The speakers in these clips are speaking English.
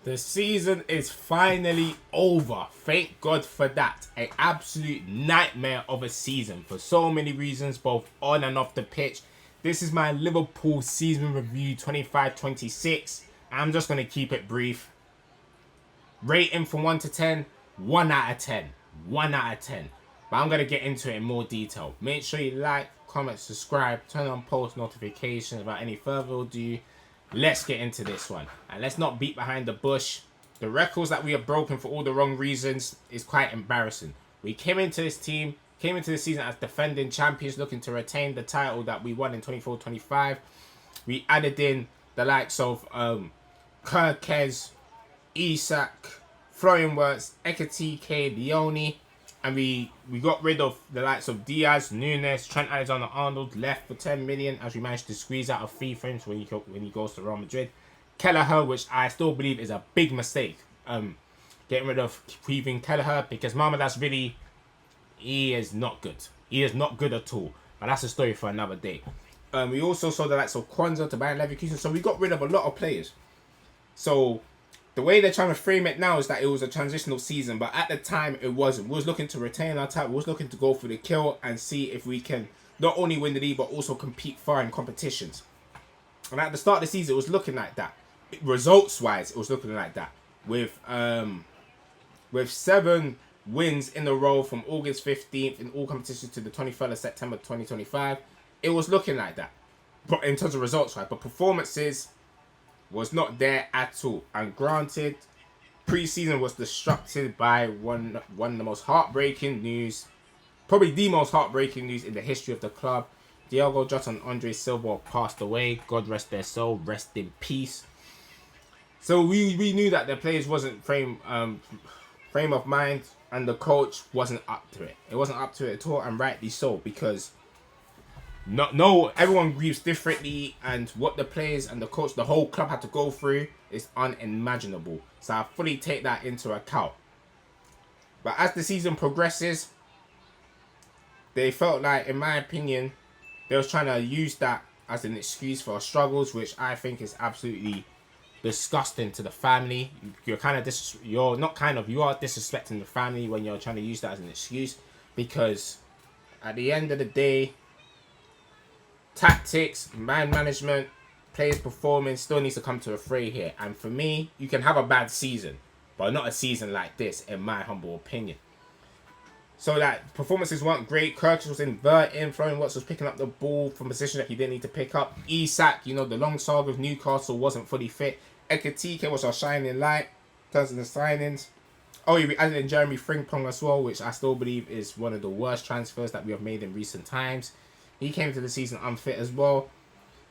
The season is finally over. Thank God for that. An absolute nightmare of a season for so many reasons, both on and off the pitch. This is my Liverpool season review 25-26. I'm just going to keep it brief. Rating from 1 to 10, 1 out of 10. 1 out of 10. But I'm going to get into it in more detail. Make sure you like, comment, subscribe, turn on post notifications. Without any further ado, let's get into this one. And let's not beat behind the bush. The records that we have broken for all the wrong reasons is quite embarrassing. We came into this season as defending champions, looking to retain the title that we won in 24-25. We added in the likes of Kirkez, Isak, Florian Wirtz, Ekatike, Leone, and we got rid of the likes of Diaz, Nunes, Trent Alexander-Arnold, left for 10 million as we managed to squeeze out of fee frames when he goes to Real Madrid. Kelleher, which I still believe is a big mistake, getting rid of Kevin Kelleher, because Marmadashvili, he is not good. He is not good at all. But that's a story for another day. We also saw the likes of Kwanzaa to Bayern Leverkusen, so we got rid of a lot of players. So the way they're trying to frame it now is that it was a transitional season, but at the time it wasn't. We was looking to retain our title. We was looking to go for the kill and see if we can not only win the league but also compete far in competitions. And at the start of the season, it was looking like that. Results-wise, it was looking like that. With 7 wins in a row from August 15th in all competitions to the 23rd of September 2025, it was looking like that. But in terms of results-wise, but performances was not there at all. And granted, pre-season was disrupted by one of the most heartbreaking news, probably the most heartbreaking news in the history of the club. Diogo Jota and Andre Silva passed away. God rest their soul. Rest in peace. So we knew that the players wasn't frame of mind, and the coach wasn't up to it. It wasn't up to it at all, and rightly so, because everyone grieves differently, and what the players and the coach, the whole club had to go through is unimaginable. So I fully take that into account. But as the season progresses, they felt like, in my opinion, they was trying to use that as an excuse for our struggles, which I think is absolutely disgusting to the family. You are disrespecting the family when you're trying to use that as an excuse, because at the end of the day, tactics, man management, players' performance still needs to come to a fray here. And for me, you can have a bad season, but not a season like this, in my humble opinion. So that performances weren't great. Kirkes was inverting. Florian Wirtz was picking up the ball from a position that he didn't need to pick up. Isak, the long saga of Newcastle, wasn't fully fit. Ekatike was our shining light in terms of the signings. Oh, we added in Jeremy Frimpong as well, which I still believe is one of the worst transfers that we have made in recent times. He came to the season unfit as well.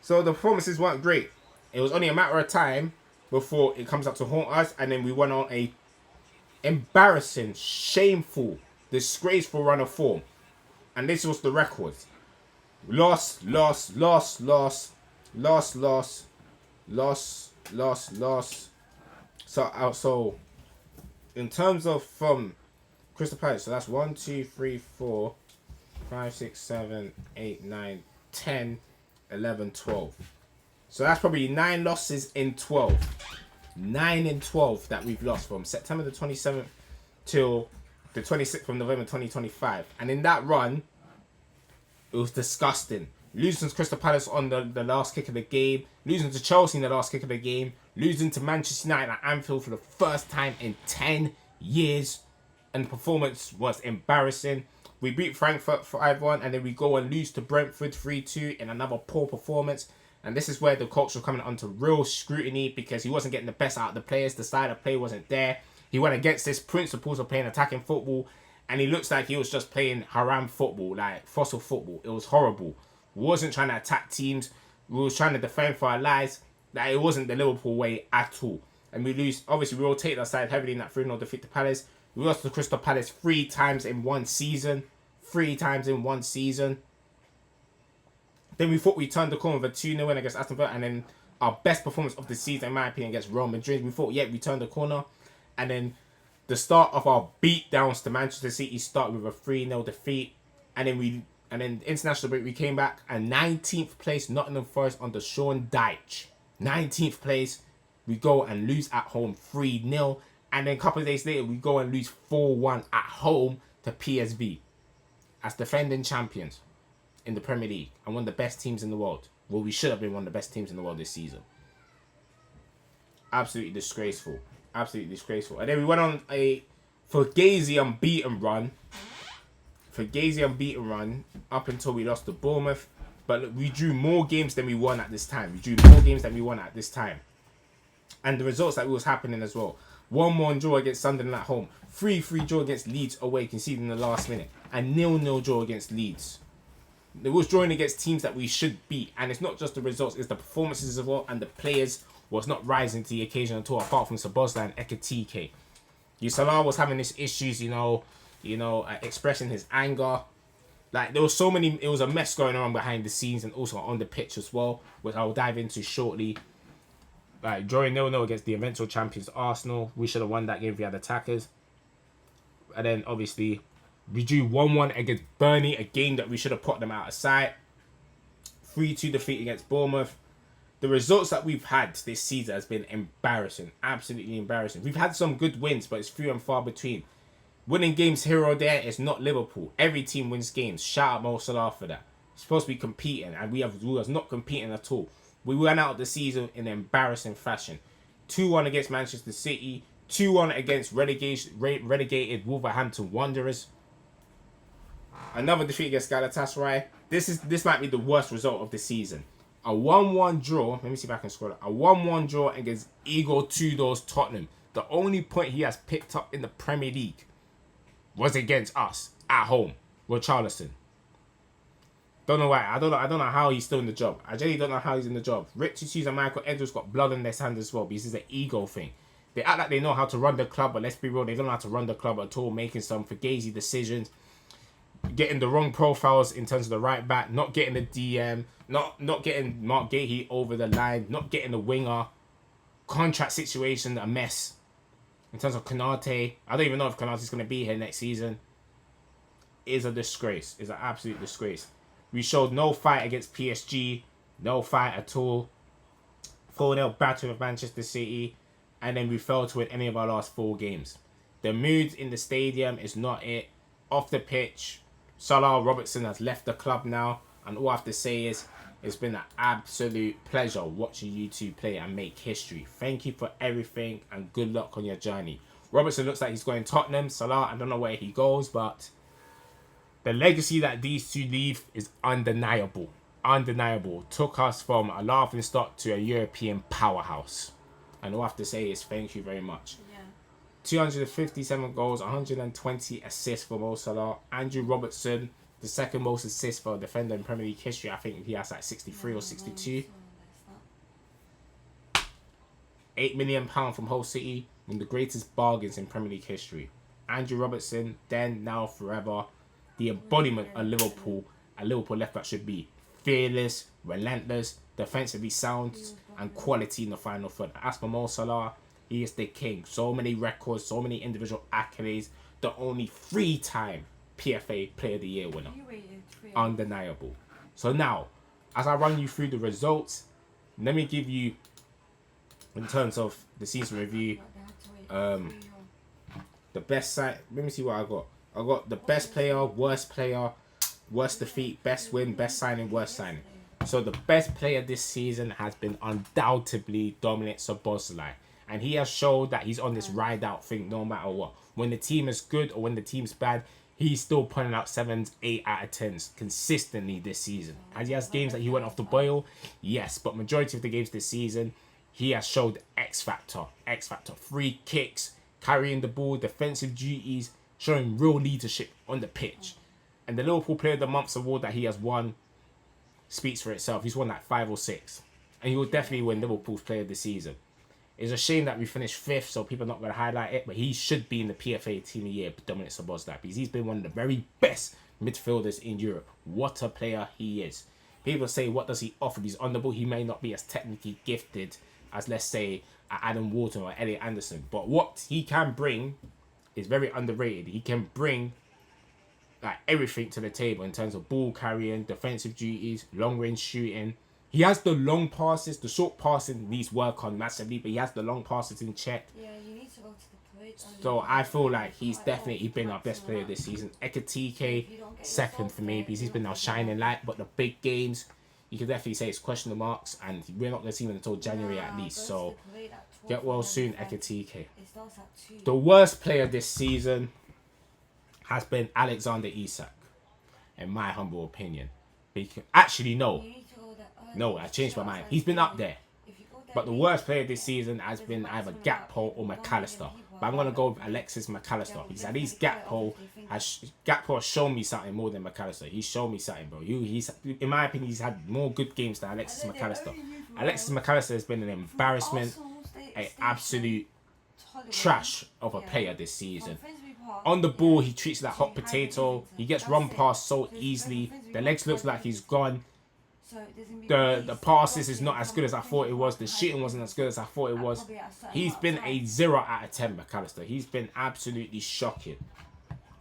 So the performances weren't great. It was only a matter of time before it comes up to haunt us, and then we went on a embarrassing, shameful, disgraceful run of form. And this was the record. Loss. So in terms of from Crystal Palace, so that's 1, 2, 3, 4, 5, 6, 7, 8, 9, 10, 11, 12. So that's probably 9 losses in 12. 9 in 12 that we've lost from September the 27th till the 26th of November 2025. And in that run, it was disgusting. Losing to Crystal Palace on the last kick of the game. Losing to Chelsea in the last kick of the game. Losing to Manchester United at Anfield for the first time in 10 years. And the performance was embarrassing. We beat Frankfurt 5-1, and then we go and lose to Brentford 3-2 in another poor performance. And this is where the coach was coming under real scrutiny, because he wasn't getting the best out of the players. The style of play wasn't there. He went against his principles of playing attacking football, and he looks like he was just playing haram football, like fossil football. It was horrible. We wasn't trying to attack teams. We was trying to defend for our lives. Like, it wasn't the Liverpool way at all. And we lose. Obviously, we rotated our side heavily in that 3-0 defeat to Palace. We lost to Crystal Palace 3 times in one season. 3 times in one season. Then we thought we turned the corner with a 2-0 win against Aston Villa, and then our best performance of the season, in my opinion, against Real Madrid. We thought, yeah, we turned the corner. And then the start of our beatdowns to Manchester City started with a 3-0 defeat. And then international break, we came back, and 19th place Nottingham Forest under Sean Dyche. 19th place. we go and lose at home 3-0. And then a couple of days later, we go and lose 4-1 at home to PSV as defending champions in the Premier League and one of the best teams in the world. Well, we should have been one of the best teams in the world this season. Absolutely disgraceful. Absolutely disgraceful. And then we went on a Fugazi unbeaten run. Up until we lost to Bournemouth. But look, we drew more games than we won at this time. And the results that was happening as well. 1-1 draw against Sunderland at home. 3-3 draw against Leeds away, conceded in the last minute. And 0-0 draw against Leeds. It was drawing against teams that we should beat. And it's not just the results, it's the performances as well. And the players was not rising to the occasion at all, apart from Szoboszlai and Ekitike. Salah was having these issues, expressing his anger. Like, there was so many, it was a mess going on behind the scenes and also on the pitch as well, which I'll dive into shortly. Like, drawing 0-0 against the eventual champions Arsenal. We should have won that game if we had attackers. And then, obviously, we drew 1-1 against Burnley, a game that we should have put them out of sight. 3-2 defeat against Bournemouth. The results that we've had this season has been embarrassing. Absolutely embarrassing. We've had some good wins, but it's few and far between. Winning games here or there is not Liverpool. Every team wins games. Shout out Mo Salah for that. We're supposed to be competing, and we was not competing at all. We went out the season in embarrassing fashion. 2-1 against Manchester City. 2-1 against relegated Wolverhampton Wanderers. Another defeat against Galatasaray. This might be the worst result of the season. A 1-1 draw. Let me see if I can scroll it. A 1-1 draw against Igor Tudor's Tottenham. The only point he has picked up in the Premier League was against us at home with Charleston. Don't know why. I don't know how he's still in the job. I genuinely don't know how he's in the job. Richie Hughes and Michael Edwards got blood on their hands as well, because it's an ego thing. They act like they know how to run the club, but let's be real, they don't know how to run the club at all, making some fugazi decisions, getting the wrong profiles in terms of the right back, not getting the DM, not getting Mark Gahey over the line, not getting the winger, contract situation a mess. In terms of Konate, I don't even know if Konate's going to be here next season. It is a disgrace. It's an absolute disgrace. We showed no fight against PSG, no fight at all. 4-0 battle with Manchester City, and then we failed to win any of our last 4 games. The mood in the stadium is not it. Off the pitch, Salah Robertson has left the club now, and all I have to say is it's been an absolute pleasure watching you two play and make history. Thank you for everything and good luck on your journey. Robertson looks like he's going Tottenham. Salah, I don't know where he goes, but the legacy that these two leave is undeniable. Undeniable. Took us from a laughing stock to a European powerhouse. And all I have to say is thank you very much. Yeah. 257 goals, 120 assists for Mo Salah. Andrew Robertson, the second most assists for a defender in Premier League history. I think he has like 63 or 62. £8 million from Hull City. One of the greatest bargains in Premier League history. Andrew Robertson, then, now, forever. The embodiment of Liverpool. A Liverpool left back should be fearless, relentless, defensively sound, and quality in the final third. As for Mo Salah, he is the king. So many records, so many individual accolades. The only 3-time PFA Player of the Year winner. Undeniable. So now, as I run you through the results, let me give you, in terms of the season review, the best side. Let me see what I got. I got the best player, worst defeat, best win, best signing, worst signing. So the best player this season has been undoubtedly Dominic Szoboszlai. And he has showed that he's on this ride-out thing no matter what. When the team is good or when the team's bad, he's still putting out 7s, 8 out of 10s consistently this season. As he has games that he went off the boil, yes. But majority of the games this season, he has showed X Factor. Free kicks, carrying the ball, defensive duties, showing real leadership on the pitch. And the Liverpool Player of the Month award that he has won speaks for itself. He's won like 5 or 6. And he will definitely win Liverpool's Player of the Season. It's a shame that we finished 5th, so people are not going to highlight it. But he should be in the PFA Team of the Year, Dominic Szoboszlai, because he's been one of the very best midfielders in Europe. What a player he is. People say, what does he offer? He's on the ball. He may not be as technically gifted as, let's say, Adam Wharton or Elliot Anderson. But what he can bring is very underrated. He can bring like everything to the table in terms of ball carrying, defensive duties, long range shooting, He has the long passes. The short passing needs work on massively, but he has the long passes in check. Yeah, you need to go to the parade. So I feel like he's definitely been our best player this season. Ekitike, second for me, because he's been our shining light. But the big games, you can definitely say it's question marks, and we're not going to see him until January at least. So get well soon, Ekitike. The worst player this season has been Alexander Isak, in my humble opinion. Actually, no, I changed my mind. He's been up there. But the worst player this season has been either Gakpo or McAllister. But I'm going to go with Alexis McAllister. Because at least Gakpo has shown me something more than McAllister. He's shown me something, bro. He's, in my opinion, he's had more good games than Alexis McAllister. Alexis McAllister has been an embarrassment, an absolute trash of a player this season. On the ball, he treats it like hot potato. He gets run past so easily. The legs looks like he's gone. The passes is not as good as I thought it was. The shooting wasn't as good as I thought it was. He's been a 0 out of 10, McAllister. He's been absolutely shocking.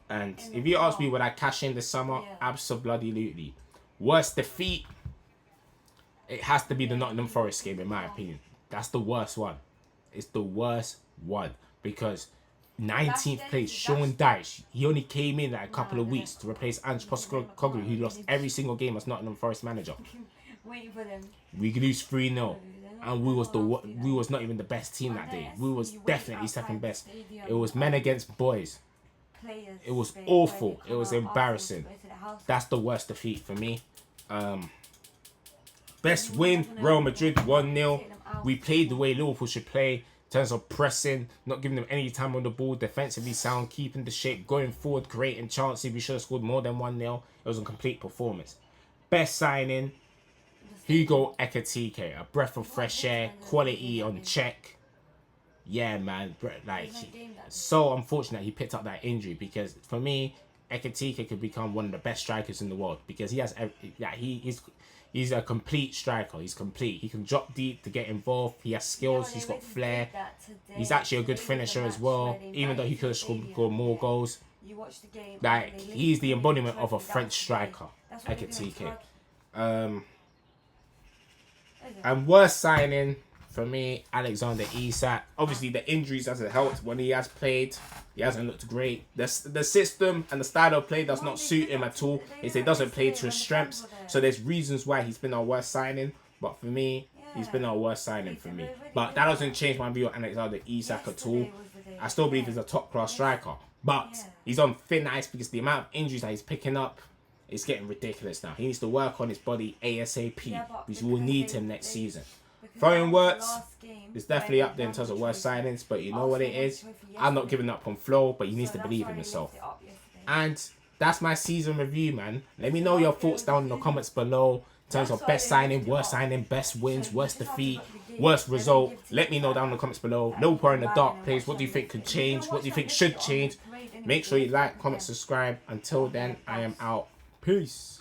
And if you ask me, would I cash in this summer? Absolutely. Worst defeat? It has to be the Nottingham Forest game, in my opinion. That's the worst one. It's the worst one. Because 19th place, Sean Dyche, he only came in like a couple of weeks to replace Ange Postecoglou, who lost every single game as Nottingham Forest manager. We lose 3-0, and we was not even the best team that day. We was definitely second best. It was men against boys. It was awful. It was embarrassing. That's the worst defeat for me. Best win, Real Madrid 1-0. We played the way Liverpool should play. In terms of pressing, not giving them any time on the ball, defensively sound, keeping the shape, going forward, creating chances. We should have scored more than 1-0. It was a complete performance. Best signing, Hugo Ekitike, a breath of fresh air, quality on check. Yeah, man, like, so unfortunate he picked up that injury, because for me, Ekitike could become one of the best strikers in the world, because he has, he's a complete striker. He's complete. He can drop deep to get involved. He has skills. He's got flair. He's actually a good finisher as well, even though he could have scored more goals. Like, he's the embodiment of a French striker, Ekitike. And worst signing for me, Alexander Isak. Obviously, the injuries hasn't helped. When he has played, he hasn't looked great. The system and the style of play does not suit him at all. He doesn't play to his strengths. So there's reasons why he's been our worst signing. But for me, he's been our worst signing for me. But that doesn't change my view on Alexander Isak at all. I still believe he's a top-class striker. But he's on thin ice because the amount of injuries that he's picking up is getting ridiculous now. He needs to work on his body ASAP, because we will need him next season. Throwing works is definitely up there in terms of worst signings, but you know what it is? I'm not giving up on Flo, but he needs to believe in himself. And that's my season review, man. Let me know your thoughts down in the comments below in terms of best signing, best wins, worst defeat, worst result. Let me know down in the comments below. Liverpool in the dark place. What do you think could change? What do you think should change? Make sure you like, comment, subscribe. Until then, I am out. Peace.